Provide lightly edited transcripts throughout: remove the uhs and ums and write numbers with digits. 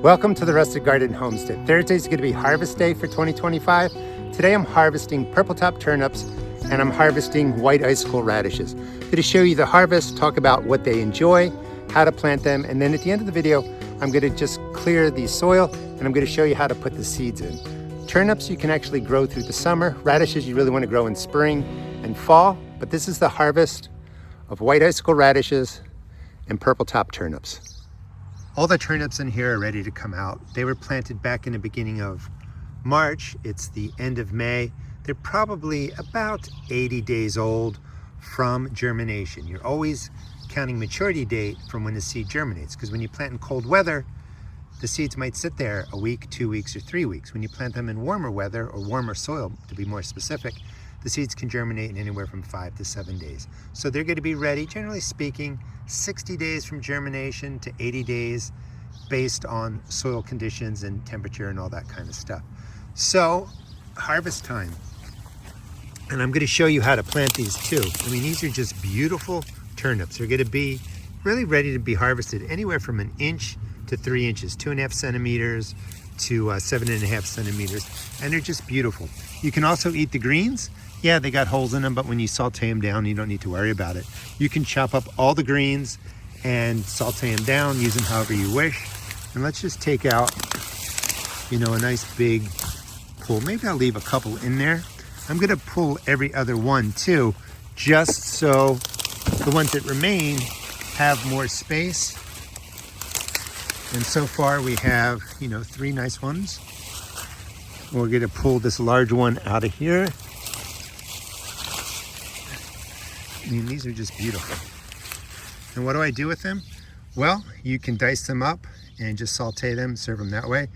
Welcome to the Rustic Garden Homestead. Thursday is going to be harvest day for 2025. Today I'm harvesting purple top turnips and I'm harvesting white icicle radishes. I'm going to show you the harvest, talk about what they enjoy, how to plant them, and then at the end of the video I'm going to just clear the soil and I'm going to show you how to put the seeds in. Turnips you can actually grow through the summer. Radishes you really want to grow in spring and fall, but this is the harvest of white icicle radishes and purple top turnips. All the turnips in here are ready to come out. They were planted back in the beginning of March. It's the end of May. They're probably about 80 days old from germination. You're always counting maturity date from when the seed germinates, because when you plant in cold weather, the seeds might sit there a week, 2 weeks, or 3 weeks. When you plant them in warmer weather, or warmer soil to be more specific, the seeds can germinate in anywhere from 5 to 7 days. So they're going to be ready, generally speaking, 60 days from germination to 80 days based on soil conditions and temperature and all that kind of stuff. So harvest time. And I'm going to show you how to plant these too. I mean, these are just beautiful turnips. They're going to be really ready to be harvested anywhere from 1 inch to 3 inches, 2.5 centimeters to 7.5 centimeters. And they're just beautiful. You can also eat the greens. Yeah, they got holes in them, but when you saute them down, you don't need to worry about it. You can chop up all the greens and saute them down, use them however you wish. And let's just take out, a nice big pull. Maybe I'll leave a couple in there. I'm gonna pull every other one too, just so the ones that remain have more space. And so far we have, 3 nice ones. We're gonna pull this large one out of here. I mean, these are just beautiful. And what do I do with them? Well, you can dice them up and just saute them, serve them that way.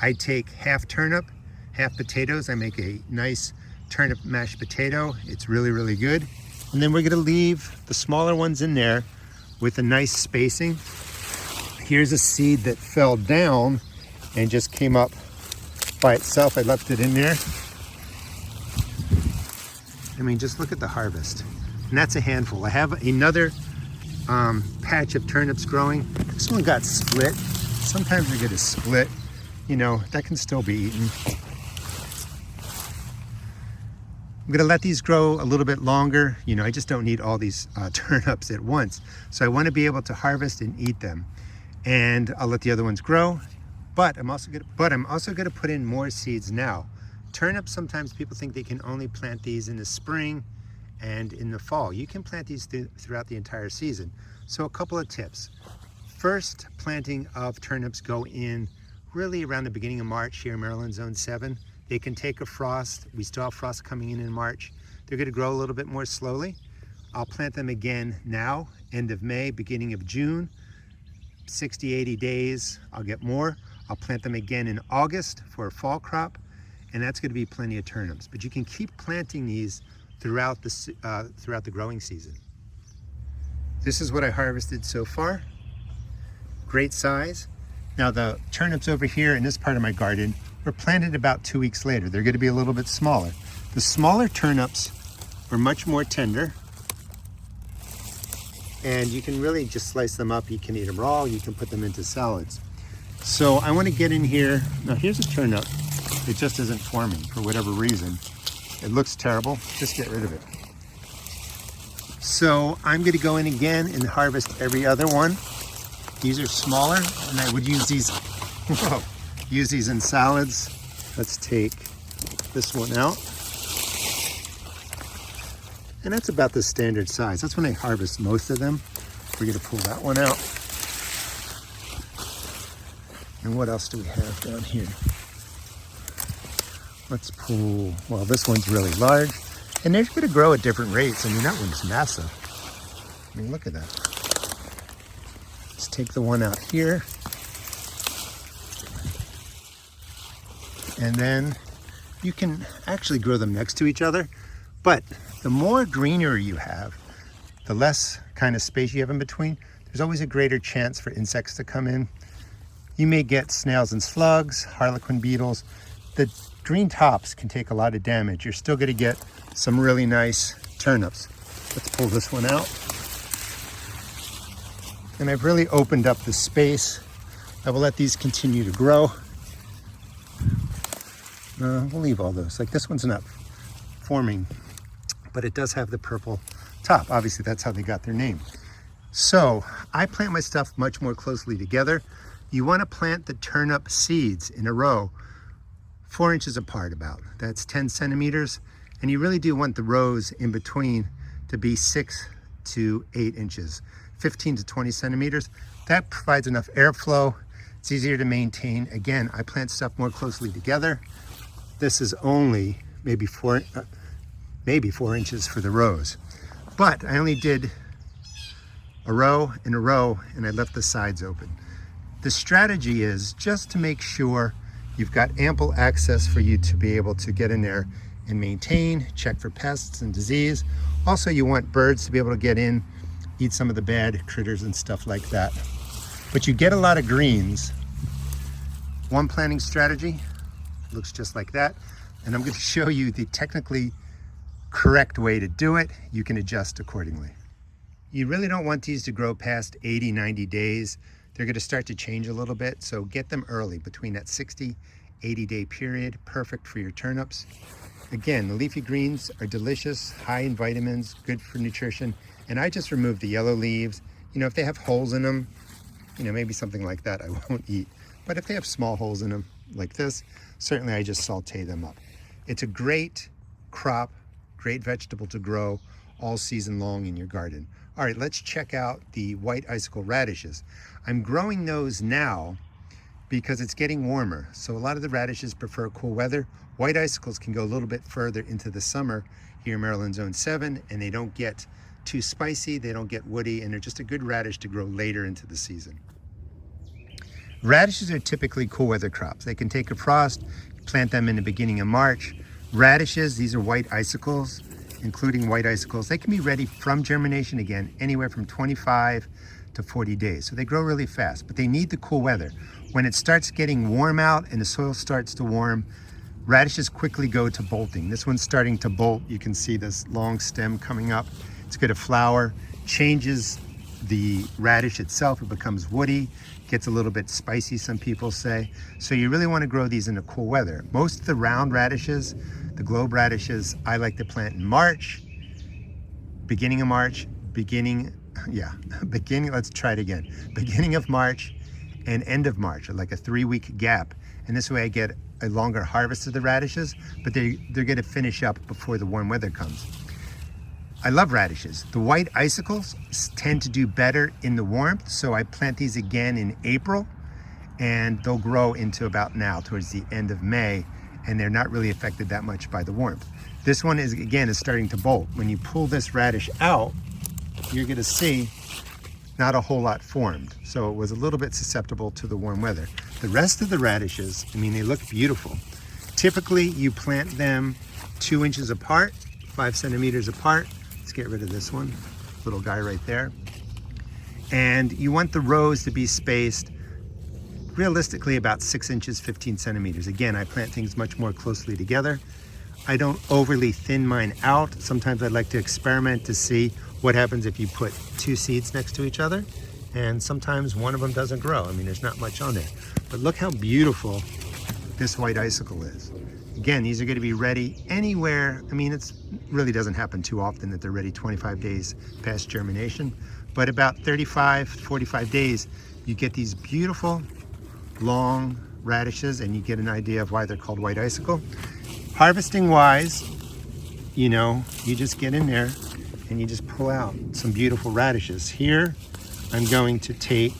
I take half turnip, half potatoes. I make a nice turnip mashed potato. It's really, really good. And then we're gonna leave the smaller ones in there with a nice spacing. Here's a seed that fell down and just came up by itself. I left it in there. I mean, just look at the harvest. And that's a handful. I have another patch of turnips growing. This one got split. Sometimes they get a split. That can still be eaten. I'm gonna let these grow a little bit longer. I just don't need all these turnips at once. So I wanna be able to harvest and eat them. And I'll let the other ones grow. But I'm also gonna put in more seeds now. Turnips, sometimes people think they can only plant these in the spring and in the fall. You can plant these throughout the entire season. So a couple of tips. First, planting of turnips go in really around the beginning of March here in Maryland, Zone 7. They can take a frost. We still have frost coming in March. They're gonna grow a little bit more slowly. I'll plant them again now, end of May, beginning of June. 60, 80 days, I'll get more. I'll plant them again in August for a fall crop, and that's gonna be plenty of turnips. But you can keep planting these throughout the growing season. This is what I harvested so far. Great size. Now the turnips over here in this part of my garden were planted about 2 weeks later. They're going to be a little bit smaller. The smaller turnips are much more tender, and you can really just slice them up. You can eat them raw. You can put them into salads. So I want to get in here. Now here's a turnip. It just isn't forming for whatever reason. It looks terrible. Just get rid of it. So I'm going to go in again and harvest every other one. These are smaller, and I would use these. Use these in salads. Let's take this one out. And that's about the standard size. That's when I harvest most of them. We're going to pull that one out. And what else do we have down here? Let's pull, well, this one's really large. And they're going to grow at different rates. I mean, that one's massive. I mean, look at that. Let's take the one out here. And then you can actually grow them next to each other. But the more greenery you have, the less kind of space you have in between, there's always a greater chance for insects to come in. You may get snails and slugs, harlequin beetles. The green tops can take a lot of damage. You're still gonna get some really nice turnips. Let's pull this one out. And I've really opened up the space I will let these continue to grow. We'll leave all those. Like this one's not forming, but it does have the purple top. Obviously, that's how they got their name. So I plant my stuff much more closely together. You want to plant the turnip seeds in a row 4 inches apart about. That's 10 centimeters. And you really do want the rows in between to be 6 to 8 inches, 15 to 20 centimeters. That provides enough airflow. It's easier to maintain. Again, I plant stuff more closely together. This is only maybe 4 inches for the rows. But I only did a row and a row, and I left the sides open. The strategy is just to make sure you've got ample access for you to be able to get in there and maintain, check for pests and disease. Also, you want birds to be able to get in, eat some of the bad critters and stuff like that. But you get a lot of greens. One planting strategy looks just like that. And I'm going to show you the technically correct way to do it. You can adjust accordingly. You really don't want these to grow past 80, 90 days. They're going to start to change a little bit. So get them early between that 60, 80-day period. Perfect for your turnips. Again, the leafy greens are delicious, high in vitamins, good for nutrition. And I just remove the yellow leaves. You know, if they have holes in them, you know, maybe something like that I won't eat. But if they have small holes in them like this, certainly I just saute them up. It's a great crop, great vegetable to grow all season long in your garden. All right, let's check out the white icicle radishes. I'm growing those now because it's getting warmer. So a lot of the radishes prefer cool weather. White icicles can go a little bit further into the summer here in Maryland Zone 7, and they don't get too spicy, they don't get woody, and they're just a good radish to grow later into the season. Radishes are typically cool weather crops. They can take a frost, plant them in the beginning of March. Radishes, these are white icicles, including white icicles. They can be ready from germination again, anywhere from 25 to 40 days. So they grow really fast, but they need the cool weather. When it starts getting warm out and the soil starts to warm, radishes quickly go to bolting. This one's starting to bolt. You can see this long stem coming up. It's going to flower, changes the radish itself. It becomes woody, gets a little bit spicy, some people say. So you really want to grow these in the cool weather. Most of the round radishes, the globe radishes, I like to plant in March, beginning of March, let's try it again. Beginning of March and end of March, like a 3-week gap. And this way I get a longer harvest of the radishes, but they're going to finish up before the warm weather comes. I love radishes. The white icicles tend to do better in the warmth, so I plant these again in April, and they'll grow into about now, towards the end of May, and they're not really affected that much by the warmth. This one is starting to bolt. When you pull this radish out, you're going to see not a whole lot formed. So it was a little bit susceptible to the warm weather. The rest of the radishes, I mean, they look beautiful. Typically, you plant them 2 inches apart, 5 centimeters apart. Let's get rid of this one, little guy right there. And you want the rows to be spaced realistically about 6 inches, 15 centimeters. Again, I plant things much more closely together. I don't overly thin mine out. Sometimes I'd like to experiment to see what happens if you put 2 seeds next to each other. And sometimes one of them doesn't grow. I mean, there's not much on there. But look how beautiful this white icicle is. Again, these are going to be ready anywhere. I mean, it really doesn't happen too often that they're ready 25 days past germination. But about 35, 45 days, you get these beautiful long radishes, and you get an idea of why they're called white icicle. Harvesting wise, you know, you just get in there and you just pull out some beautiful radishes. Here, I'm going to take,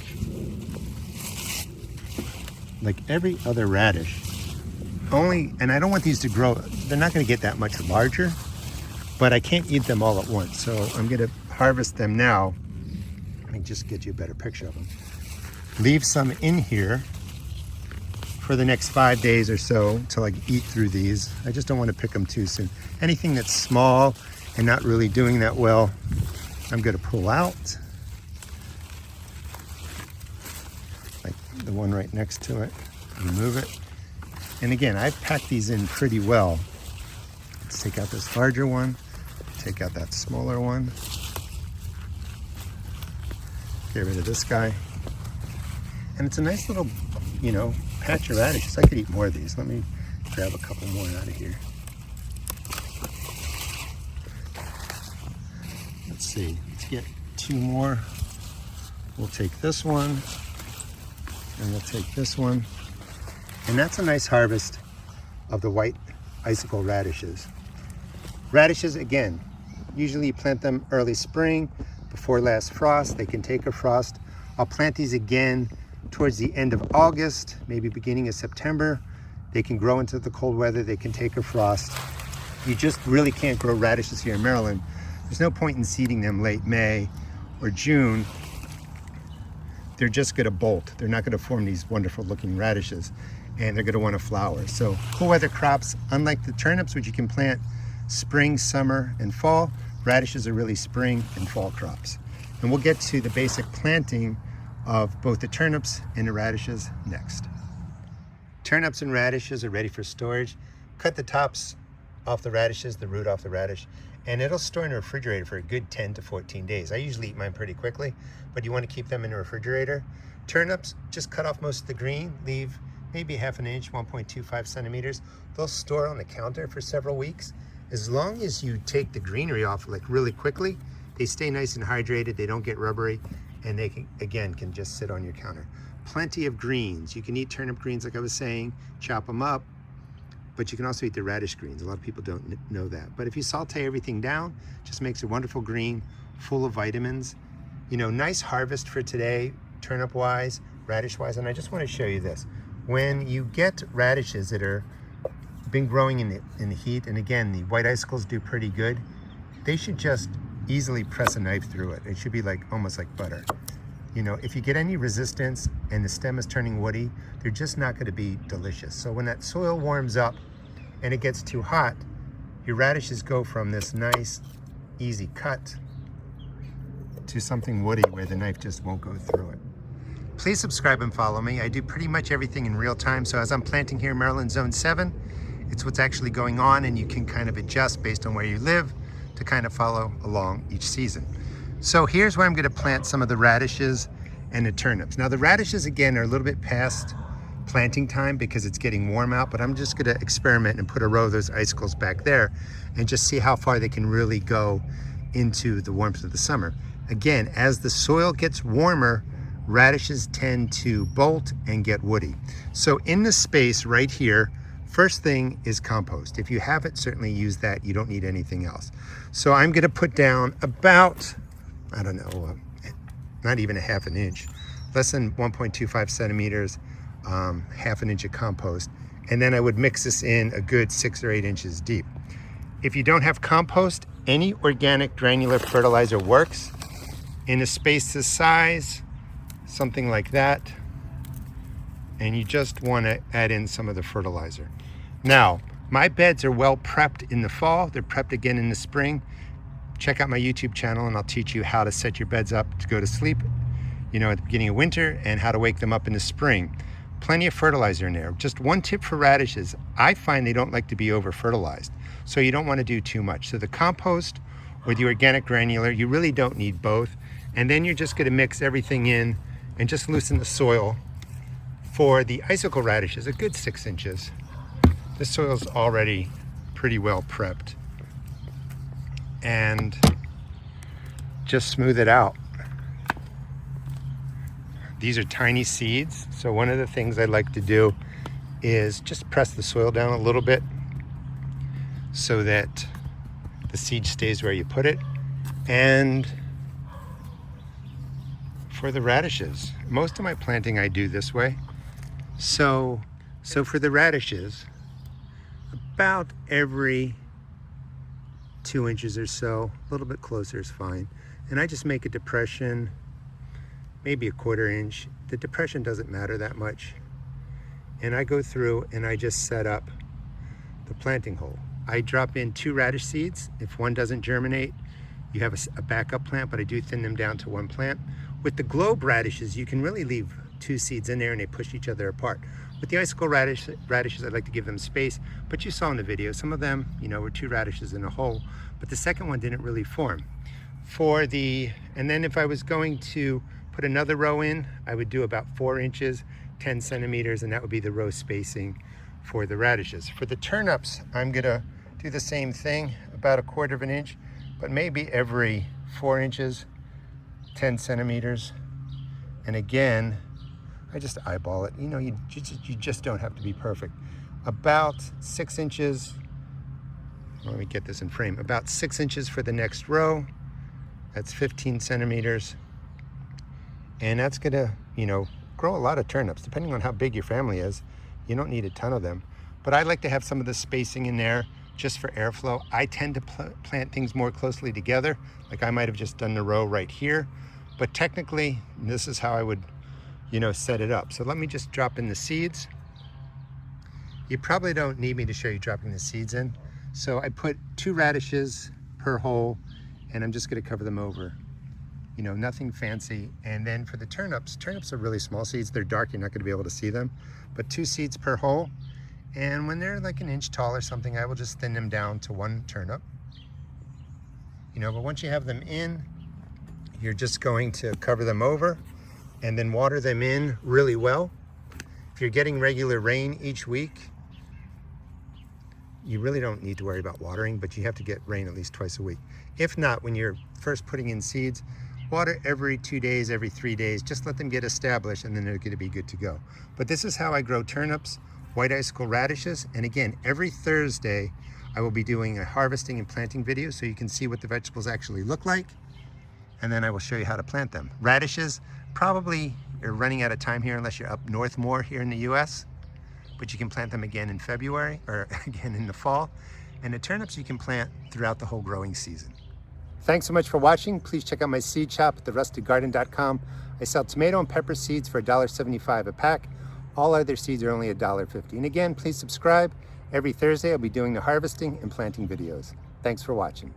like every other radish, and I don't want these to grow, they're not going to get that much larger, but I can't eat them all at once. So I'm going to harvest them now. Let me just get you a better picture of them. Leave some in here for the next 5 days or so until I eat through these. I just don't want to pick them too soon. Anything that's small and not really doing that well, I'm going to pull out. Like the one right next to it, remove it. And again, I've packed these in pretty well. Let's take out this larger one, take out that smaller one. Get rid of this guy. And it's a nice little, you know, patch of radishes. I could eat more of these. Let me grab a couple more out of here. Let's see, let's get 2 more. We'll take this one, and we'll take this one. And that's a nice harvest of the white icicle radishes. Radishes, again, usually you plant them early spring, before last frost. They can take a frost. I'll plant these again towards the end of August, maybe beginning of September. They can grow into the cold weather. They can take a frost. You just really can't grow radishes here in Maryland. There's no point in seeding them late May or June. They're just gonna bolt. They're not gonna form these wonderful looking radishes, and they're gonna wanna flower. So cool weather crops, unlike the turnips, which you can plant spring, summer, and fall, radishes are really spring and fall crops. And we'll get to the basic planting of both the turnips and the radishes next. Turnips and radishes are ready for storage. Cut the tops off the radishes, the root off the radish, and it'll store in the refrigerator for a good 10 to 14 days. I usually eat mine pretty quickly, but you want to keep them in the refrigerator. Turnips, just cut off most of the green, leave maybe ½ inch, 1.25 centimeters. They'll store on the counter for several weeks. As long as you take the greenery off like really quickly, they stay nice and hydrated, they don't get rubbery, and they can, again, can just sit on your counter. Plenty of greens. You can eat turnip greens like I was saying, chop them up, but you can also eat the radish greens. A lot of people don't know that. But if you saute everything down, just makes a wonderful green, full of vitamins. You know, nice harvest for today, turnip-wise, radish-wise, and I just want to show you this. When you get radishes that are been growing in the heat, and again, the white icicles do pretty good, they should just easily press a knife through it. It should be like almost like butter. You know, if you get any resistance and the stem is turning woody, they're just not going to be delicious. So when that soil warms up and it gets too hot, your radishes go from this nice, easy cut to something woody where the knife just won't go through it. Please subscribe and follow me. I do pretty much everything in real time. So as I'm planting here in Maryland Zone 7, it's what's actually going on, and you can kind of adjust based on where you live to kind of follow along each season. So here's where I'm going to plant some of the radishes and the turnips. Now the radishes, again, are a little bit past planting time because it's getting warm out, but I'm just going to experiment and put a row of those icicles back there and just see how far they can really go into the warmth of the summer. Again, as the soil gets warmer, radishes tend to bolt and get woody. So in the space right here, first thing is compost. If you have it, certainly use that. You don't need anything else. So I'm going to put down about, I don't know, not even ½ inch, less than 1.25 centimeters, ½ inch of compost. And then I would mix this in a good 6 or 8 inches deep. If you don't have compost, any organic granular fertilizer works. In a space this size, something like that, and you just want to add in some of the fertilizer. Now, my beds are well prepped in the fall. They're prepped again in the spring. Check out my YouTube channel and I'll teach you how to set your beds up to go to sleep, you know, at the beginning of winter, and how to wake them up in the spring. Plenty of fertilizer in there. Just one tip for radishes, I find they don't like to be over fertilized, so you don't want to do too much. So the compost or the organic granular, you really don't need both. And then you're just going to mix everything in and just loosen the soil. For the icicle radishes, a good 6 inches. The soil's already pretty well prepped. And just smooth it out. These are tiny seeds, so one of the things I like to do is just press the soil down a little bit so that the seed stays where you put it. And for the radishes, most of my planting I do this way. So for the radishes, about every 2 inches or so, a little bit closer is fine. And I just make a depression, maybe a 1/4 inch. The depression doesn't matter that much. And I go through and I just set up the planting hole. I drop in 2 radish seeds. If one doesn't germinate, you have a backup plant, but I do thin them down to 1 plant. With the globe radishes, you can really leave 2 seeds in there and they push each other apart. With the icicle radishes, I like to give them space, but you saw in the video, some of them, you know, were 2 radishes in a hole, but the second one didn't really form. And then if I was going to put another row in, I would do about 4 inches, 10 centimeters, and that would be the row spacing for the radishes. For the turnips, I'm gonna do the same thing, about 1/4 inch, but maybe every 4 inches, 10 centimeters. And again, I just eyeball it. You know, you just don't have to be perfect. About 6 inches, let me get this in frame, about 6 inches for the next row. That's 15 centimeters. And that's gonna, you know, grow a lot of turnips, depending on how big your family is. You don't need a ton of them. But I like to have some of the spacing in there just for airflow. I tend to plant things more closely together. Like I might have just done the row right here. But technically, this is how I would, you know, set it up. So let me just drop in the seeds. You probably don't need me to show you dropping the seeds in. So I put 2 radishes per hole, and I'm just gonna cover them over. You know, nothing fancy. And then for the turnips are really small seeds. They're dark, you're not gonna be able to see them. But 2 seeds per hole. And when they're like 1 inch tall or something, I will just thin them down to 1 turnip. You know, but once you have them in, you're just going to cover them over and then water them in really well. If you're getting regular rain each week, you really don't need to worry about watering, but you have to get rain at least twice a week. If not, when you're first putting in seeds, water every 2 days, every 3 days, just let them get established and then they're gonna be good to go. But this is how I grow turnips, white icicle radishes, and again, every Thursday, I will be doing a harvesting and planting video so you can see what the vegetables actually look like, and then I will show you how to plant them. Radishes, probably you're running out of time here unless you're up north more here in the US, but you can plant them again in February, or again in the fall. And the turnips you can plant throughout the whole growing season. Thanks so much for watching. Please check out my seed shop at therustedgarden.com. I sell tomato and pepper seeds for $1.75 a pack. All other seeds are only $1.50. And again, please subscribe. Every Thursday, I'll be doing the harvesting and planting videos. Thanks for watching.